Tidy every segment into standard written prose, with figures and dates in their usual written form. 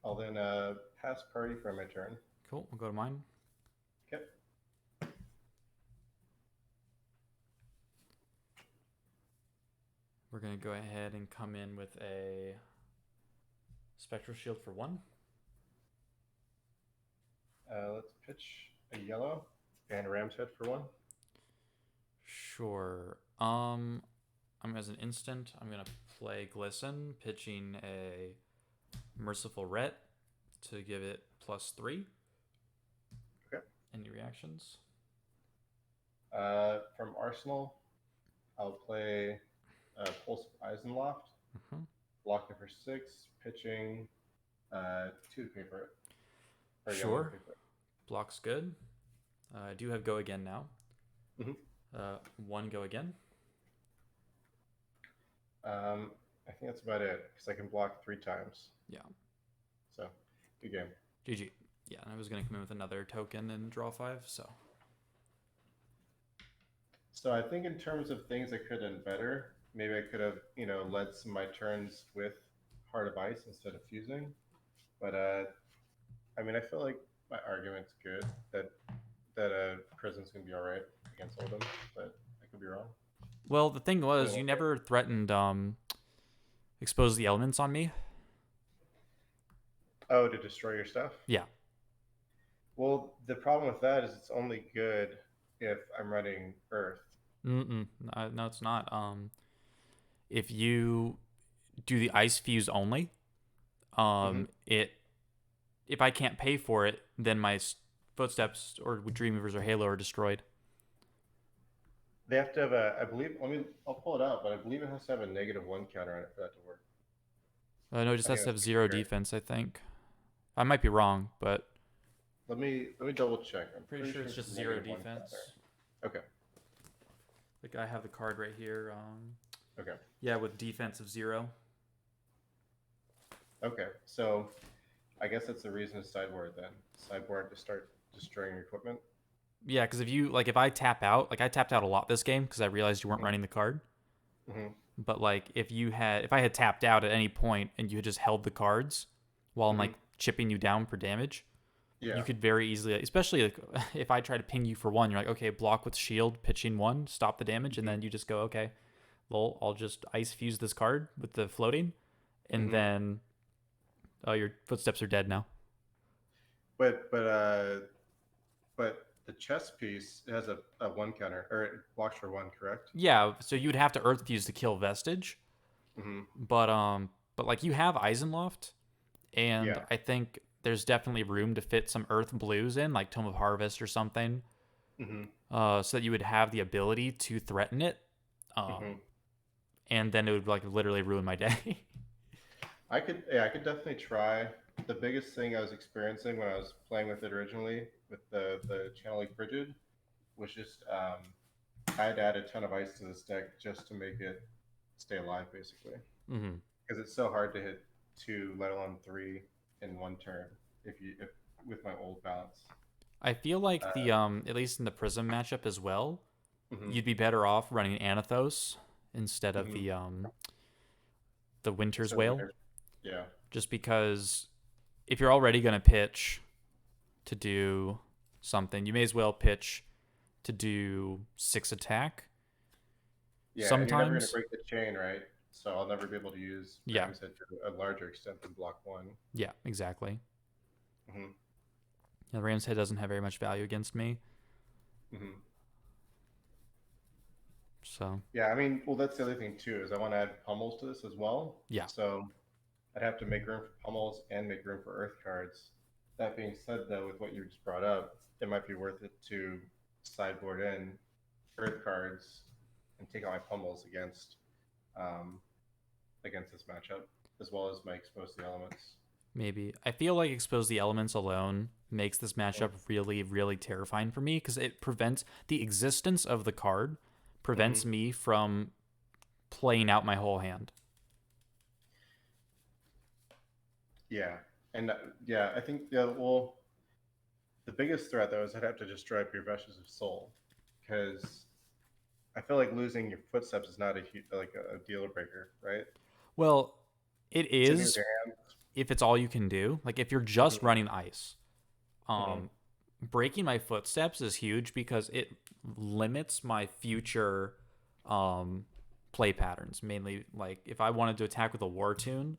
I'll then pass party for my turn. Cool. We'll go to mine. Okay. We're gonna go ahead and come in with a spectral shield for 1. Let's pitch a yellow and ram's head for 1. Sure. I'm as an instant. I'm gonna play Glisten, pitching a Merciful Ret to give it +3. Okay. Any reactions? From Arsenal, I'll play Pulse of Eisenloft, blocking for 6, pitching 2 to pay for it. Or yellow to Sure. pay for it. Block's good. I do have go again now. Mm-hmm. 1 go again. I think that's about it because I can block 3 times. Yeah. So, good game. GG. Yeah, and I was going to come in with another token and draw 5, so. So I think in terms of things I could have done better, maybe I could have, led some of my turns with Heart of Ice instead of fusing. But I mean, I feel like my argument's good that Prism's gonna be all right against Oldhim, but I could be wrong. Well, the thing was, you never threatened expose the elements on me. Oh, to destroy your stuff? Yeah. Well, the problem with that is it's only good if I'm running Earth. No, it's not. If you do the ice fuse only, it if I can't pay for it, then my footsteps or Dreamweavers or Halo are destroyed. They have to have a, I believe. I'll pull it out, but I believe it has to have a -1 counter on it for that to work. No, it just I think has to that's have pretty 0 great. defense. I think. I might be wrong, but Let me double check. I'm pretty sure it's just 0 -1 defense. counter. Okay. Like I have the card right here. Okay. Yeah, with defense of 0. Okay. So I guess that's the reason to sideboard then. Sideboard to start destroying your equipment. Yeah, because if I tap out, like I tapped out a lot this game because I realized you weren't running the card. Mm-hmm. But like if I had tapped out at any point and you had just held the cards while I'm like chipping you down for damage, you could very easily, especially like if I try to ping you for 1, you're like, okay, block with shield, pitching 1, stop the damage, and then you just go, okay, well, I'll just ice fuse this card with the floating, and then your footsteps are dead now. But the chess piece has a 1 counter, or it blocks for 1, correct? Yeah, so you would have to earth fuse to kill Vestige, Mm-hmm. but like you have Eisenloft, and Yeah. I think there's definitely room to fit some Earth blues in, like Tome of Harvest or something, Mm-hmm. so that you would have the ability to threaten it, Mm-hmm. and then it would like literally ruin my day. I could definitely try. The biggest thing I was experiencing when I was playing with it originally with the channeling frigid was just I had to add a ton of ice to this deck just to make it stay alive, basically. Because it's so hard to hit 2, let alone 3 in 1 turn if with my old balance. I feel like the at least in the Prism matchup as well, Mm-hmm. you'd be better off running Anathos instead of Mm-hmm. the Winter's So Whale, yeah. just because if you're already gonna pitch to do something, you may as well pitch to do 6 attack. Yeah, and you're never going to Sometimes, break the chain, right? So I'll never be able to use yeah, Ram's Head to a larger extent than block 1. yeah, exactly. Mm-hmm. Yeah, the Ram's Head doesn't have very much value against me. Mm-hmm. So Yeah, I mean, well, that's the other thing too is I want to add pummels to this as well. yeah, So I'd have to make room for pummels and make room for earth cards. That being said, though, with what you just brought up, it might be worth it to sideboard in earth cards and take out my pummels um, against this matchup, as well as my expose the elements. maybe. I feel like Expose the Elements alone makes this matchup really, really terrifying for me because it prevents the existence of the card, Mm-hmm. prevents me from playing out my whole hand. Yeah, and yeah, I think yeah. Well, the biggest threat though is I'd have to destroy up your Vestige of Soul, because I feel like losing your footsteps is not like a deal breaker, right? Well, it Sitting with is your hand. if it's all you can do. Like if you're just running ice, breaking my footsteps is huge because it limits my future play patterns. Mainly, like if I wanted to attack with a war tune,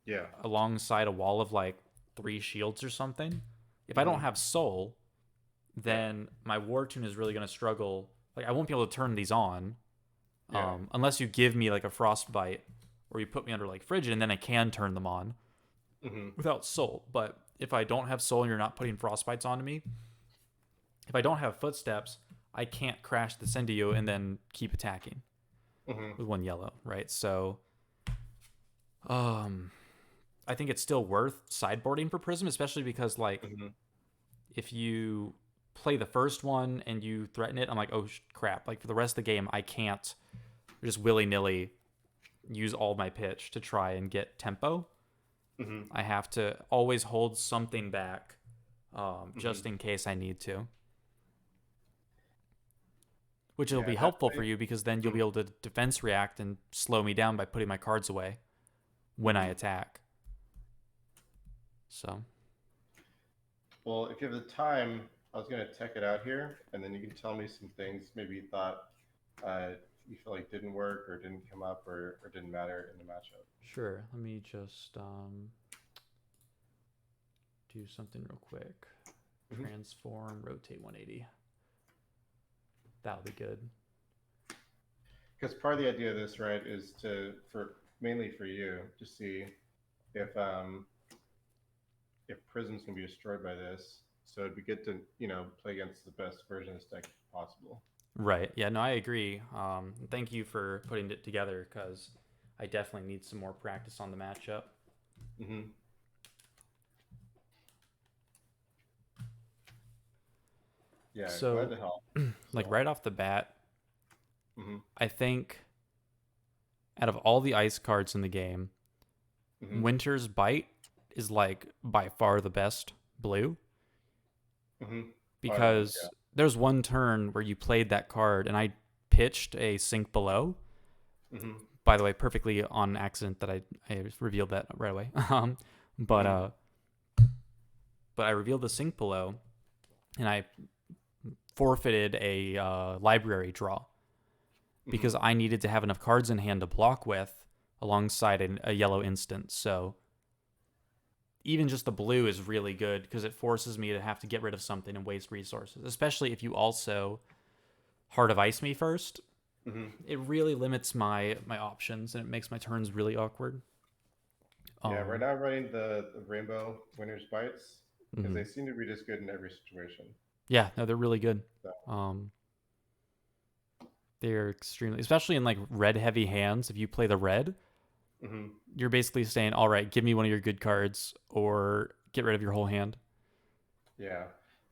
Yeah. alongside a wall of like 3 shields or something, if I don't have soul, then my war tune is really going to struggle. Like I won't be able to turn these on unless you give me like a frostbite or you put me under like frigid, and then I can turn them on without soul. But if I don't have soul and you're not putting frostbites onto me, if I don't have footsteps, I can't crash this into you and then keep attacking with 1 yellow, right? So I think it's still worth sideboarding for Prism, especially because like if you play the first one and you threaten it, I'm like, oh crap! Like for the rest of the game, I can't just willy nilly use all my pitch to try and get tempo. I have to always hold something back, just in case I need to. Which will be helpful for you because then you'll be able to defense react and slow me down by putting my cards away when I attack. So. Well, if you have the time, I was going to check it out here, and then you can tell me some things maybe you thought you feel like didn't work or didn't come up or didn't matter in the matchup. Sure. Let me just do something real quick. Transform, rotate 180. That'll be good. Because part of the idea of this, right, is mainly for you to see if Prism's gonna be destroyed by this. So it'd be good to play against the best version of this deck possible. Right. Yeah. No, I agree. Thank you for putting it together because I definitely need some more practice on the matchup. Yeah. So, glad to help. Like right off the bat, I think out of all the ice cards in the game, Winter's Bite is like by far the best blue. Because there's one turn where you played that card and I pitched a Sink Below. By the way, perfectly on accident that I revealed that right away. But I revealed the Sink Below and I forfeited a library draw because I needed to have enough cards in hand to block with alongside a yellow instant. So even just the blue is really good because it forces me to have to get rid of something and waste resources, especially if you also Heart of Ice me first. It really limits my options and it makes my turns really awkward. Yeah, right now I'm running the Rainbow Winter's Bites because they seem to be just good in every situation. Yeah, no, they're really good. They're extremely, especially in like red heavy hands. If you play the red, you're basically saying, all right, give me one of your good cards or get rid of your whole hand. Yeah.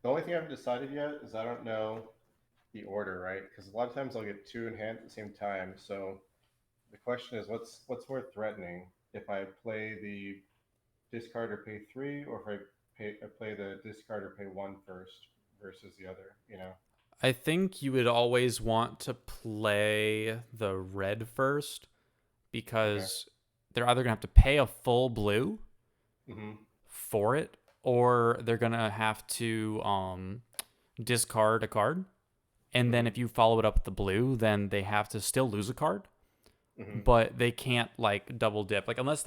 The only thing I haven't decided yet is I don't know the order, right? Because a lot of times I'll get 2 in hand at the same time. So the question is, what's more threatening? If I play the discard or pay 3, or if I play the discard or pay 1 first versus the other, I think you would always want to play the red first because they're either going to have to pay a full blue for it, or they're going to have to discard a card. And then if you follow it up with the blue, then they have to still lose a card. But they can't like double dip. Like unless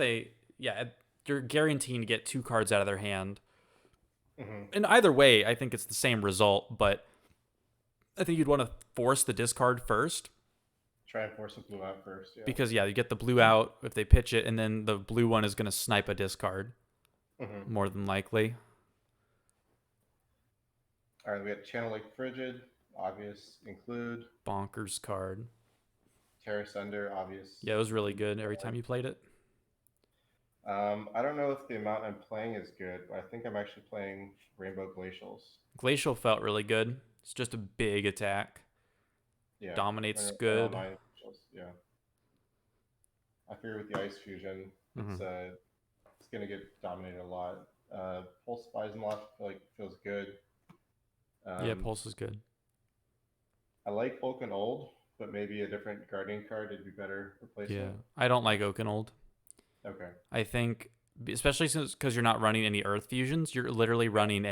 you're guaranteeing to get 2 cards out of their hand. And either way, I think it's the same result, but I think you'd want to force the discard first. Try and force the blue out first, yeah. Because, you get the blue out if they pitch it, and then the blue one is going to snipe a discard, more than likely. All right, we got Channel Lake Frigid, obvious, include. Bonkers card. Terrace Under, obvious. Yeah, it was really good every time you played it. I don't know if the amount I'm playing is good, but I think I'm actually playing Rainbow Glacials. Glacial felt really good. It's just a big attack. Yeah. Dominates good. Yeah. I figure with the Ice Fusion, it's going to get dominated a lot. Pulse Spizemloft feels good. Pulse is good. I like Oak and Old, but maybe a different Guardian card would be better replacement. Yeah, I don't like Oak and Old. Okay. I think especially since because you're not running any Earth fusions. You're literally running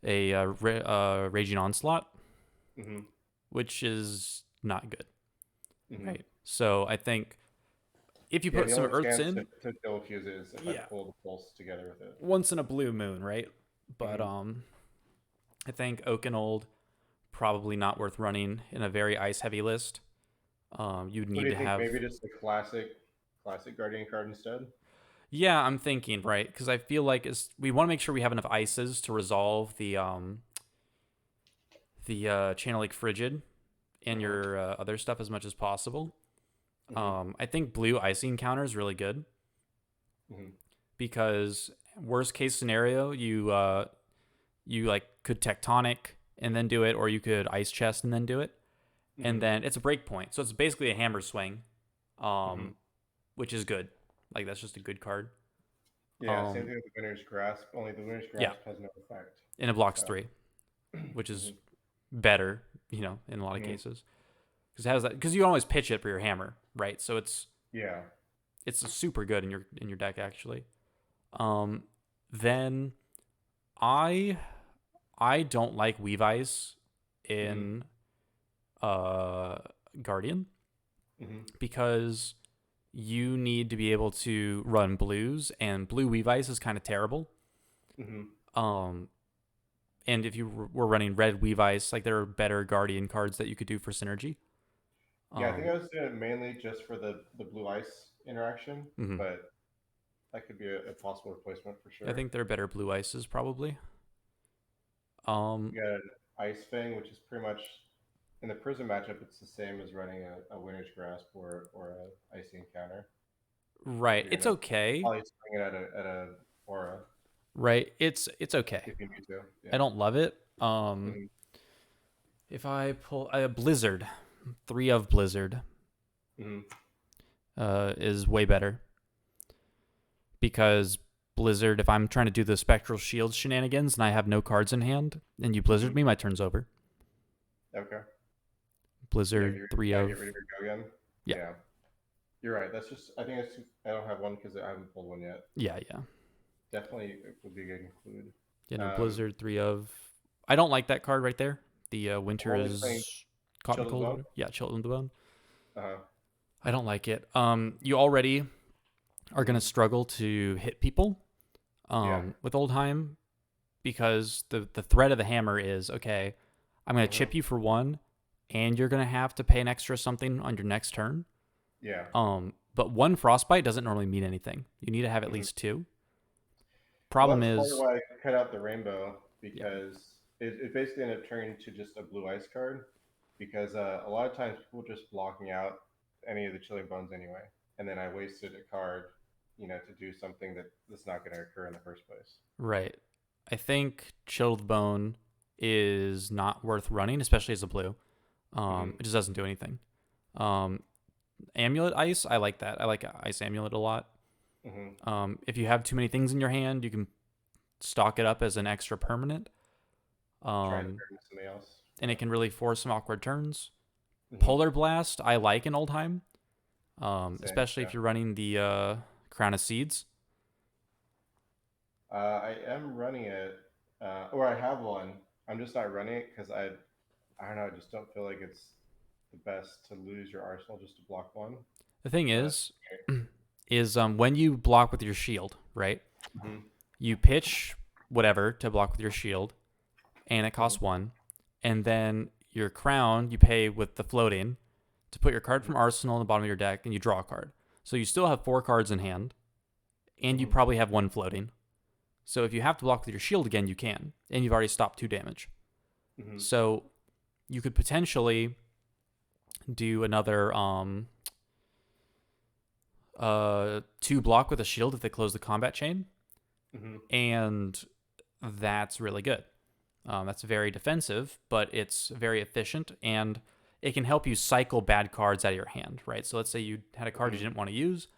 Raging Onslaught, Mm-hmm. which is not good, Mm-hmm. right? So I think if you Yeah, put the some only Earths chance in, to kill fuse is if I yeah, pull the pulse together with it. once in a blue moon, right? But Mm-hmm. I think Oak and Old probably not worth running in a very ice heavy list. You'd What need do to you think? have. Maybe just the classic Guardian card instead. Yeah, I'm thinking right because I feel like we want to make sure we have enough ices to resolve the Channel Lake Frigid and Mm-hmm. your other stuff as much as possible. Mm-hmm. I think blue icing counter is really good Mm-hmm. because worst case scenario, you like could tectonic and then do it, or you could ice chest and then do it, and Mm-hmm. then it's a break point, so it's basically a hammer swing, Mm-hmm. which is good. Like that's just a good card. Yeah, same Um, thing with the Winter's Grasp. Only the Winter's yeah, Grasp has no effect. and it blocks So. 3, which Mm-hmm. is better, in a lot of Mm-hmm. cases because it has that because you can always pitch it for your hammer, right? So Yeah. it's super good in your deck actually. Um, then I I don't like Weave Ice Mm-hmm. in uh Guardian Mm-hmm. because you need to be able to run blues, and blue Weave Ice is kind of terrible. Mm-hmm. Um, and if you were running red Weave Ice, like there are better Guardian cards that you could do for synergy. Yeah, I think Um, I was doing it mainly just for the blue ice interaction, mhm. but that could be a possible replacement for I sure. think there are better blue ices probably. Um, You got an ice fang, which is pretty much in the Prism matchup. It's the same as running a Winter's Grasp or a icy encounter. right, You're it's gonna okay. probably swing it at a aura Right, it's okay. if you need to. I Yeah. don't love it. Mm-hmm. If I pull a Blizzard, 3 of Blizzard, Mm-hmm. is way better because Blizzard. If I'm trying to do the Spectral Shield shenanigans and I have no cards in hand, and you Blizzard Mm-hmm. me, my turn's over. Okay. Yeah, Blizzard, you 3 gotta get of rid of your go again. yeah, Yeah, you're right. That's just I think it's I don't have one because I haven't pulled one yet. yeah. Definitely it would be a good include. Yeah, no Um, Blizzard, 3 of. I don't like that card right there. The Winter Only playing is Cotton Children's Cold. Bone. Yeah, Chilton the Bone. Uh, I don't like it. You already are gonna struggle to hit people yeah. with Oldhim because the threat of the hammer is okay. I'm gonna Mm-hmm. chip you for 1, and you're gonna have to pay an extra something on your next turn. Yeah. But 1 frostbite doesn't normally mean anything. You need to have at Mm-hmm. least 2. Well, Problem that's part of is, why I cut out the rainbow yeah, because it basically ended up turning to just a blue ice card because a lot of times people just blocking out any of the chilling bones anyway, and then I wasted a card, to do something that's not going to occur in the first place. right. I think Chilled Bone is not worth running, especially as a blue. Mm-hmm. It just doesn't do anything. Um, Amulet Ice, I like that. I like Ice Amulet a lot. Mm-hmm. If you have too many things in your hand, you can stock it up as an extra permanent. Trying to Um, turn into something else. and it can really force some awkward turns. Mm-hmm. Polar Blast, I like in Oldhim, Same, especially yeah. if you're running the Crown of Seeds. I am running it, or I have one. I'm just not running it because I don't know. I just don't feel like it's the best to lose your arsenal just to block one. The thing But is when you block with your shield, right? mm-hmm. You pitch whatever to block with your shield, and it costs Mm-hmm. 1. And then your crown, you pay with the floating to put your card from arsenal in the bottom of your deck, and you draw a card. So you still have 4 cards in hand, and you Mm-hmm. probably have 1 floating. So if you have to block with your shield again, you can, and you've already stopped 2 damage. Mm-hmm. So you could potentially do another 2 block with a shield if they close the combat chain, Mm-hmm. and that's really good. That's very defensive, but it's very efficient, and it can help you cycle bad cards out of your hand, right? So let's say you had a card you didn't want to use.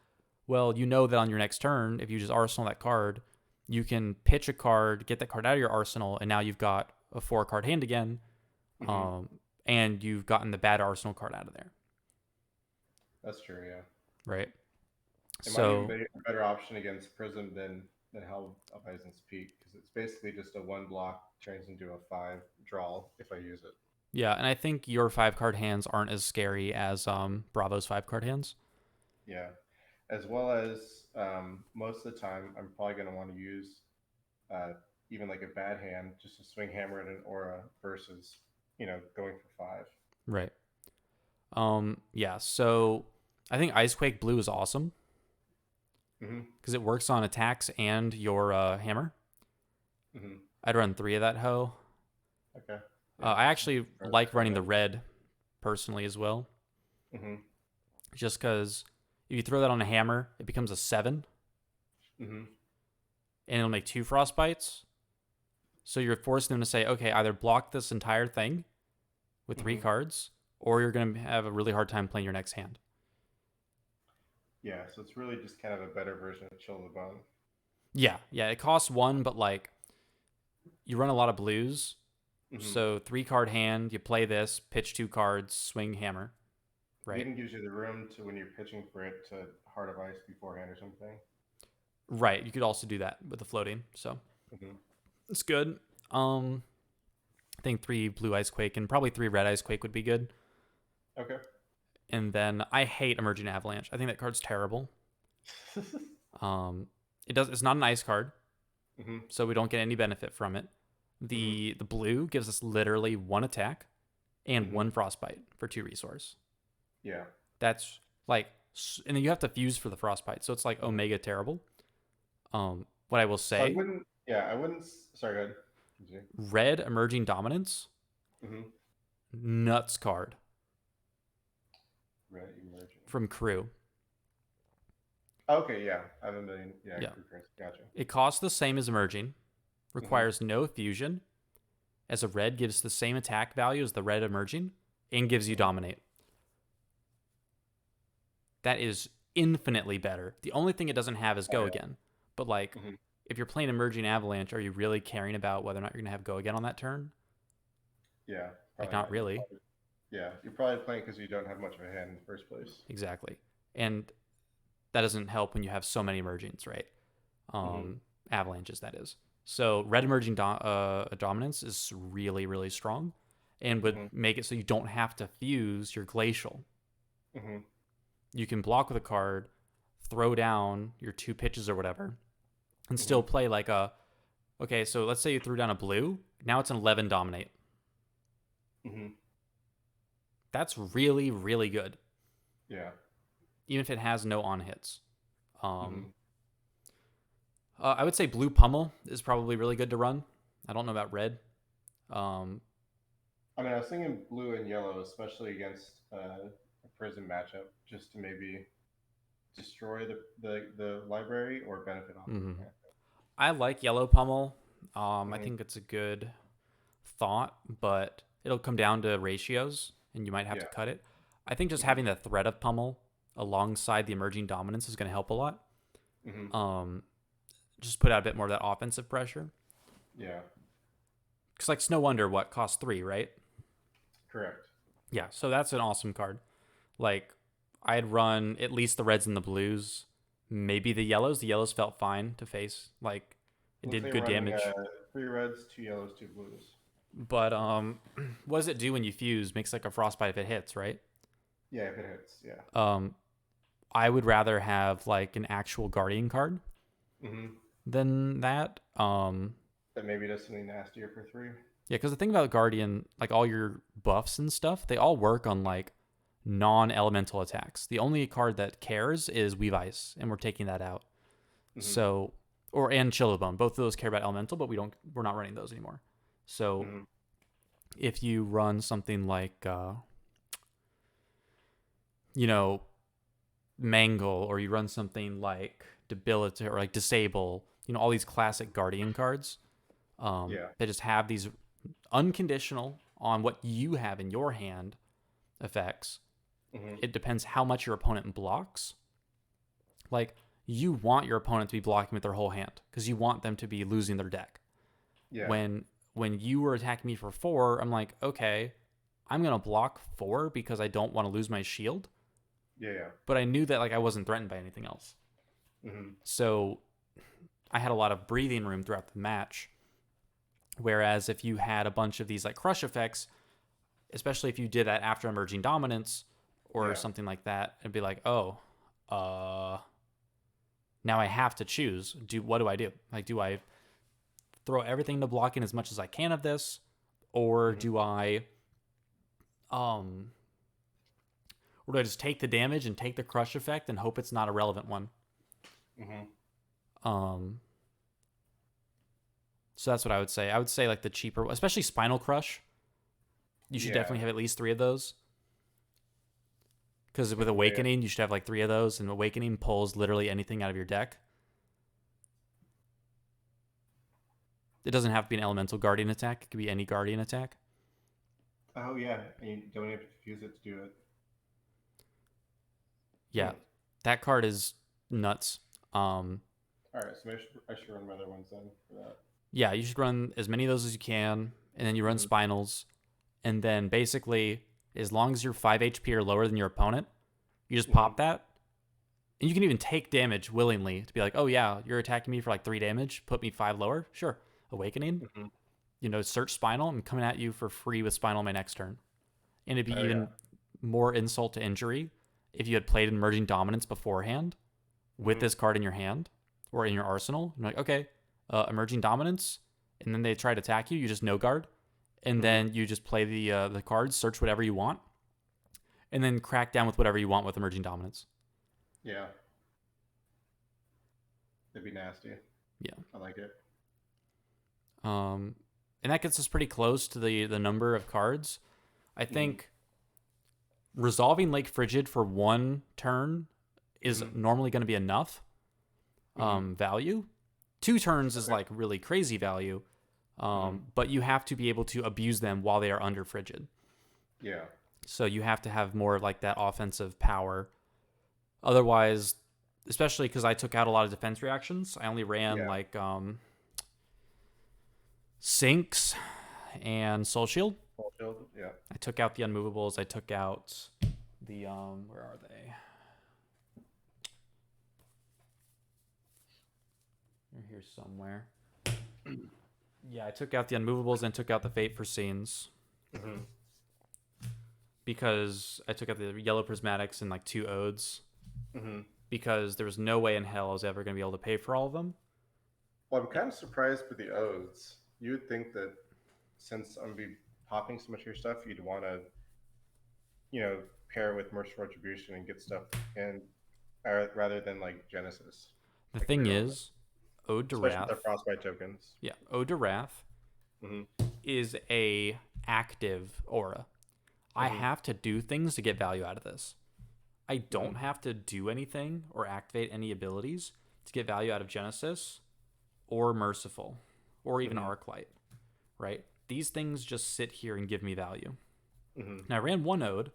Well, you know that on your next turn, if you just arsenal that card, you can pitch a card, get that card out of your arsenal, and now you've got a 4-card hand again, Mm-hmm. and you've gotten the bad arsenal card out of there, That's true, yeah. right? It might even So be a better option against Prism than Hellbison's Peak because it's basically just a one block turns into a five draw if I use it. yeah, and I think your 5 card hands aren't as scary as Bravo's 5 card hands. Yeah, as well as most of the time I'm probably going to want to use uh, even like a bad hand just to swing hammer at an aura versus going for five. Right. Yeah, so I think Icequake Blue is awesome Mm-hmm. because it works on attacks and your hammer. Mm-hmm. I'd run 3 of that hoe. Okay. Yeah. I actually Try like running the that. red personally as well, Mm-hmm. just because if you throw that on a hammer, it becomes a 7, Mm-hmm. and it'll make 2 frostbites. So you're forcing them to say, okay, either block this entire thing with 3 Mm-hmm. cards, or you're going to have a really hard time playing your next hand. Yeah, so it's really just kind of a better version of Chill the Bone. Yeah, it costs 1, but like you run a lot of blues. Mm-hmm. So 3 card hand, you play this, pitch 2 cards, swing hammer, It right? even gives you the room to when you're pitching for it to Heart of Ice beforehand or something. Right. You could also do that with the floating. So Mm-hmm. it's good. I think 3 blue ice quake and probably 3 red ice quake would be good. Okay. And then I hate emerging avalanche. I think that card's terrible. It's not an ice card, Mm-hmm. so we don't get any benefit from it. The blue gives us literally 1 attack and Mm-hmm. 1 frostbite for 2 resource. Yeah. That's like, and then you have to fuse for the frostbite, so it's like omega terrible. What I will So I say, wouldn't. Yeah, I wouldn't. Sorry, go ahead. Continue. red emerging dominance, Mm-hmm. nuts card Red emerging. from crew. Okay, yeah, I have a million. Yeah, Yeah. gotcha. It costs the same as emerging, requires no fusion, as a red gives the same attack value as the red emerging, and gives you dominate. That is infinitely better. The only thing it doesn't have is go again. But like, if you're playing emerging avalanche, are you really caring about whether or not you're gonna have go again on that turn? Yeah, Like, probably not really. Yeah, you're probably playing because you don't have much of a hand in the first place. Exactly. And that doesn't help when you have so many emergings, right? Avalanches, that is. So red emerging dominance is really, really strong and would make it so you don't have to fuse your glacial. Mm-hmm. You can block with a card, throw down your 2 pitches or whatever, and still play like a, okay, so let's say you threw down a blue. Now it's an 11 dominate. Mm-hmm. That's really, really good. Yeah. Even if it has no on hits. I would say blue pummel is probably really good to run. I don't know about red. I mean, I was thinking blue and yellow, especially against a Prism matchup, just to maybe destroy the library or benefit off of it. I like yellow pummel. I think it's a good thought, but it'll come down to ratios, and you might have to cut it. I think just having the threat of pummel alongside the emerging dominance is going to help a lot. Just put out a bit more of that offensive pressure. Yeah. Because like Snow Wonder, what, costs 3, right? Correct. Yeah, so that's an awesome card. Like, I'd run at least the reds and the blues, maybe the yellows. The yellows felt fine to face. Like, it did good damage. 3 reds, 2 yellows, 2 blues. But what does it do when you fuse? Makes like a frostbite if it hits, right? Yeah, if it hits, yeah. I would rather have like an actual guardian card than that. That maybe does something nastier for 3. Yeah, because the thing about guardian, like all your buffs and stuff, they all work on like non-elemental attacks. The only card that cares is Weave Ice, and we're taking that out. So, and Chillabone, both of those care about elemental, but we're not running those anymore. So, if you run something like, Mangle, or you run something like Debilitate or like Disable, all these classic Guardian cards, they just have these unconditional on what you have in your hand effects. It depends how much your opponent blocks. Like, you want your opponent to be blocking with their whole hand because you want them to be losing their deck. Yeah. When you were attacking me for 4, I'm like, okay, I'm gonna block 4 because I don't want to lose my shield. Yeah. But I knew that like I wasn't threatened by anything else. Mm-hmm. So I had a lot of breathing room throughout the match. Whereas if you had a bunch of these like crush effects, especially if you did that after emerging dominance or Yeah. something like that, it'd be like, oh, now I have to choose. What do I do? Like, do I throw everything to blocking as much as I can of this, or Mm-hmm. do I, um, or do I just take the damage and take the crush effect and hope it's not a relevant one? Mm-hmm. Um, so that's what I would say. I would say like the cheaper, especially Spinal Crush. You should Yeah. definitely have at least 3 of those. Because with Okay. Awakening, you should have like 3 of those, and Awakening pulls literally anything out of your deck. It doesn't have to be an elemental guardian attack. It could be any guardian attack. Oh yeah, and you don't have to fuse it to do it. Yeah, Hmm. that card is nuts. All right, so maybe I should run my other ones then for that. Yeah, you should run as many of those as you can, and then you run Mm-hmm. spinals, and then basically, as long as you're 5 HP or lower than your opponent, you just Mm-hmm. pop that, and you can even take damage willingly to be like, oh yeah, you're attacking me for like 3 damage, put me 5 lower, sure. Awakening, Mm-hmm. search spinal. I'm coming at you for free with spinal my next turn, and it'd be Oh yeah. even more insult to injury if you had played emerging dominance beforehand with Mm-hmm. this card in your hand or in your arsenal. You're like, okay, emerging dominance, and then they try to attack you. You just no guard, and Mm-hmm. then you just play the cards, search whatever you want, and then crack down with whatever you want with emerging dominance. Yeah. It'd be nasty. Yeah. I like it. And that gets us pretty close to the number of cards. I Mm-hmm. think resolving Lake Frigid for 1 turn is Mm-hmm. normally going to be enough Mm-hmm. value. 2 turns is Okay. like really crazy value. Mm-hmm. But you have to be able to abuse them while they are under Frigid. Yeah. So you have to have more of like that offensive power. Otherwise, especially because I took out a lot of defense reactions, I only ran Yeah. like Sinks and Soul Shield. Full shield. Yeah. I took out the unmovables. I took out the where are they? They're here somewhere. Yeah, I took out the unmovables and took out the fate for scenes Mm-hmm. because I took out the yellow prismatics and like 2 odes Mm-hmm. because there was no way in hell I was ever going to be able to pay for all of them. Well, I'm kind of surprised with the odes. You would think that since I'm gonna be popping so much of your stuff, you'd want to, you know, pair it with Merciful Retribution and get stuff in, rather than like Genesis, The like thing pre-order, is, Ode to especially with Wrath, the Frostbite tokens. yeah, Ode to Wrath Mm-hmm. is a active aura. I Mm-hmm. have to do things to get value out of this. I Mm-hmm. don't have to do anything or activate any abilities to get value out of Genesis or Merciful or even Mm-hmm. Arclight, right? These things just sit here and give me value. Mm-hmm. And I ran 1 Ode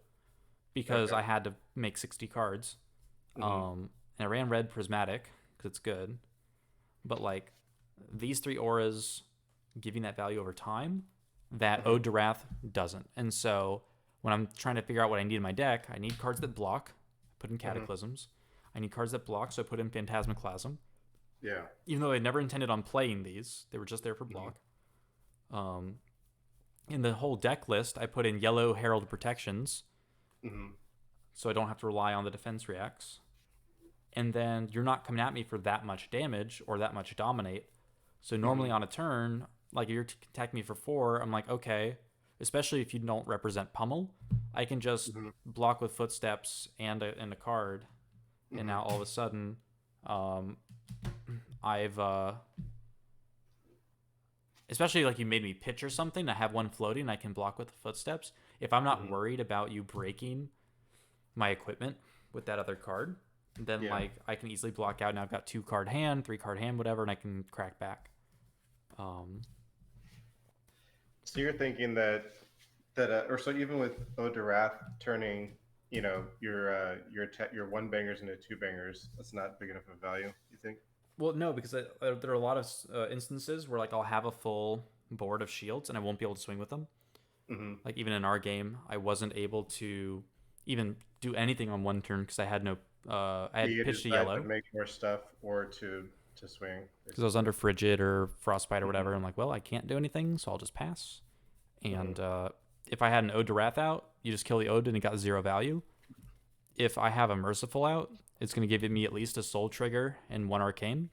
because Okay. I had to make 60 cards. Mm-hmm. And I ran Red Prismatic because it's good. But like these 3 auras giving that value over time, that Mm-hmm. Ode to Wrath doesn't. And so when I'm trying to figure out what I need in my deck, I need cards that block, put in Mm-hmm. Cataclysms. I need cards that block, so I put in Phantasmaclasm. Yeah. Even though I never intended on playing these, they were just there for block. Um, in the whole deck list, I put in yellow Herald Protections, Mm-hmm. so I don't have to rely on the defense reacts. And then you're not coming at me for that much damage or that much dominate. So normally Mm-hmm. on a turn, like if you're attacking me for 4, I'm like, okay, especially if you don't represent pummel, I can just Mm-hmm. block with footsteps and a card, and Mm-hmm. now all of a sudden, I've especially like you made me pitch or something. I have 1 floating, I can block with the footsteps. If I'm not Mm-hmm. worried about you breaking my equipment with that other card, then Yeah. like I can easily block out. Now I've got 2 card hand, 3 card hand, whatever, and I can crack back. So you're thinking that or so even with Ode to Wrath turning, your 1 bangers into 2 bangers, that's not big enough of value. You think? Well, no, because there are a lot of instances where like I'll have a full board of shields and I won't be able to swing with them. Mm-hmm. Like even in our game, I wasn't able to even do anything on 1 turn because I had no I had You could pitched a decide to yellow make more stuff or to swing, because I was basically. under frigid or frostbite or Mm-hmm. whatever. I'm like, well, I can't do anything, so I'll just pass. Mm-hmm. And if I had an Ode to Wrath out, you just kill the Ode and it got 0 value. If I have a Merciful out, it's going to give me at least a Soul Trigger and 1 Arcane.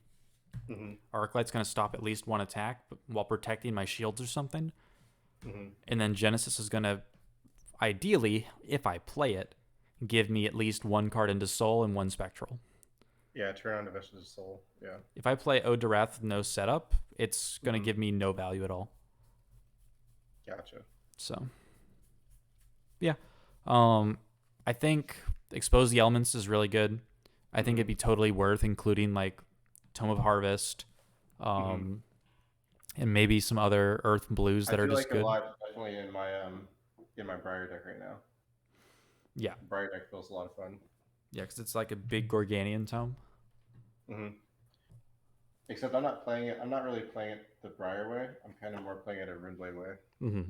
Mm-hmm. Arclight's going to stop at least 1 attack while protecting my shields or something. Mm-hmm. And then Genesis is going to, ideally, if I play it, give me at least 1 card into Soul and 1 Spectral. Yeah, turn on the Vestige of Soul. Yeah. If I play Ode to Wrath with no setup, it's going to Mm-hmm. give me no value at all. Gotcha. So, yeah. I think Expose the Elements is really good. I think it'd be totally worth including like Tome of Harvest, and maybe some other Earth blues that I are do just like a good. lot definitely in my Briar deck right now. Yeah, Briar deck feels a lot of fun. yeah, because it's like a big Gorganian tome. Mm-hmm. Except I'm not playing it. I'm not really playing it the Briar way. I'm kind of more playing it a Runeblade way. Mm-hmm.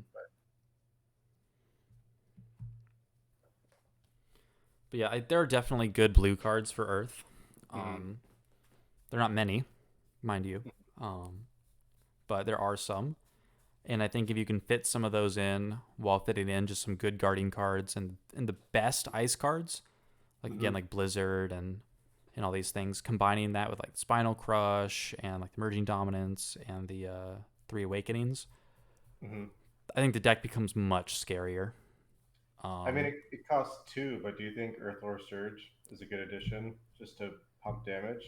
But yeah, there are definitely good blue cards for Earth. They're not many, mind you, but there are some. And I think if you can fit some of those in while fitting in just some good guarding cards and the best ice cards, like again like Blizzard and all these things, combining that with like Spinal Crush and like the Merging Dominance and the 3 Awakenings, I think the deck becomes much scarier. I mean, it costs 2, but do you think Earthlore Surge is a good addition just to pump damage?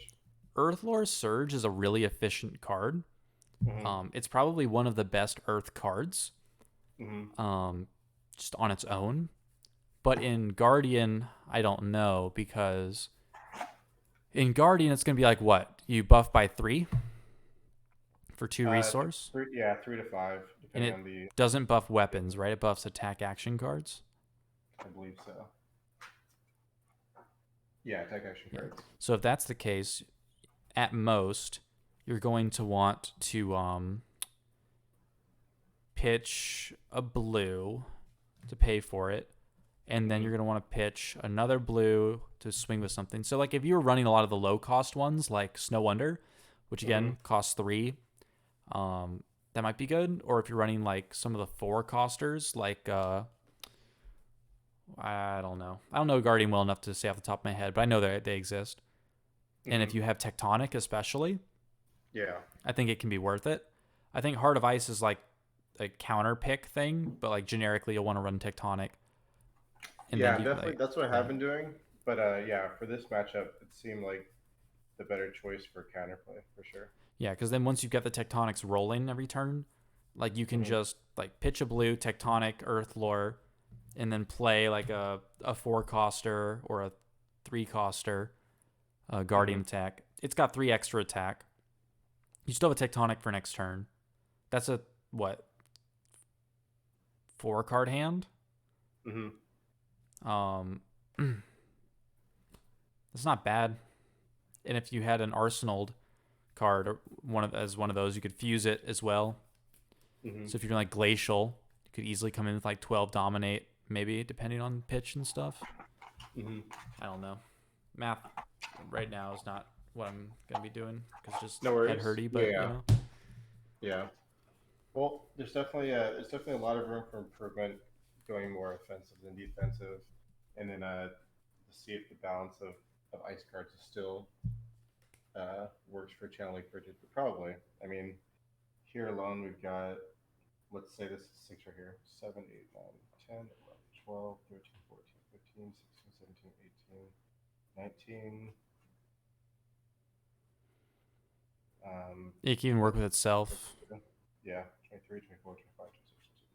Earthlore Surge is a really efficient card. Mm-hmm. It's probably one of the best Earth cards, Mm-hmm. just on its own. But in Guardian, I don't know, because in Guardian it's gonna be like what? You buff by 3 for 2 resource, 3 to 5, and depending it on the. doesn't buff weapons, right? It buffs attack action cards. I believe so. Yeah, attack action cards. So if that's the case, at most you're going to want to pitch a blue to pay for it, and then you're going to want to pitch another blue to swing with something. So like if you were running a lot of the low cost ones like Snow Wonder, which again costs 3, that might be good. Or if you're running like some of the 4 costers like I don't know Guardian well enough to say off the top of my head, but I know they exist. And if you have Tectonic especially, Yeah. I think it can be worth it. I think Heart of Ice is like a counter pick thing, but like generically you'll want to run Tectonic. And Yeah, then definitely. like, That's what I have been doing. But yeah, for this matchup, it seemed like the better choice for counterplay for sure. yeah, because then once you've got the Tectonics rolling every turn, like you can just like pitch a blue Tectonic Earth Lore, and then play like a 4 coster or a 3 coster Guardian attack. It's got 3 extra attack. You still have a Tectonic for next turn. That's a what? 4 card hand. It's not bad. And if you had an Arsenal card or one of those, you could fuse it as well. So if you're like Glacial, you could easily come in with like 12 Dominate, maybe depending on pitch and stuff. I don't know. Math right now is not what I'm gonna be doing because just No worries. head hurty, but Yeah. you know. Yeah. Well, there's definitely a lot of room for improvement, going more offensive than defensive, and then to see if the balance of ice cards is still works for channeling frigid. But probably, I mean, here alone we've got, let's say this is 6 right here: 7, 8, 9, 10, 11, 12, 13, 14, 15, 16, 17, 18, 19. It can even work with itself. Yeah, 23, 24, 25, 26, 27, 28,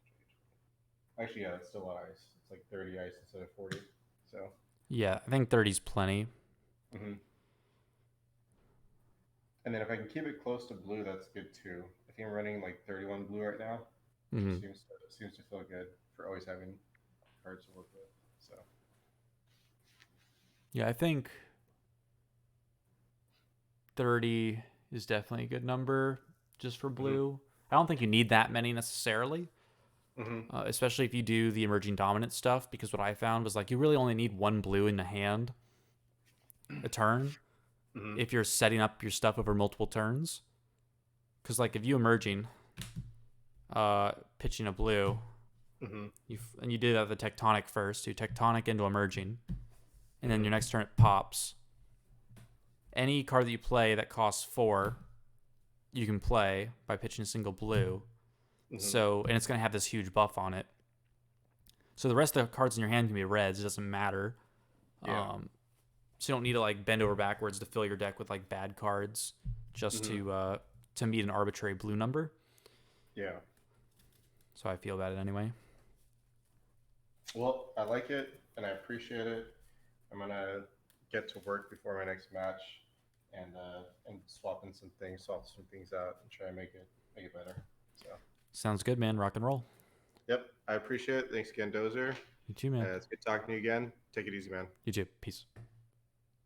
29. Actually, yeah, that's still a lot of ice. It's like 30 ice instead of 40. So. Yeah, I think 30's plenty. And then if I can keep it close to blue, that's good too. I think I'm running like 31 blue right now. Seems to feel good for always having cards to work with. So. Yeah, I think 30 is definitely a good number just for blue. I don't think you need that many necessarily, especially if you do the emerging dominant stuff, because what I found was like you really only need 1 blue in the hand a turn if you're setting up your stuff over multiple turns. Because like if you emerging, pitching a blue, and you did that the tectonic first, you tectonic into emerging, and then your next turn it pops. Any card that you play that costs 4, you can play by pitching a single blue. So, and it's going to have this huge buff on it. So the rest of the cards in your hand can be reds. It doesn't matter. So you don't need to like bend over backwards to fill your deck with like bad cards just to meet an arbitrary blue number. Yeah. So I feel about it anyway. Well, I like it and I appreciate it. I'm gonna get to work before my next match and swap some things out and try and make it better. So sounds good, man. Rock and roll. Yep, I appreciate it. Thanks again, Dozer. You too, man. It's good talking to you again. Take it easy, man. You too. Peace.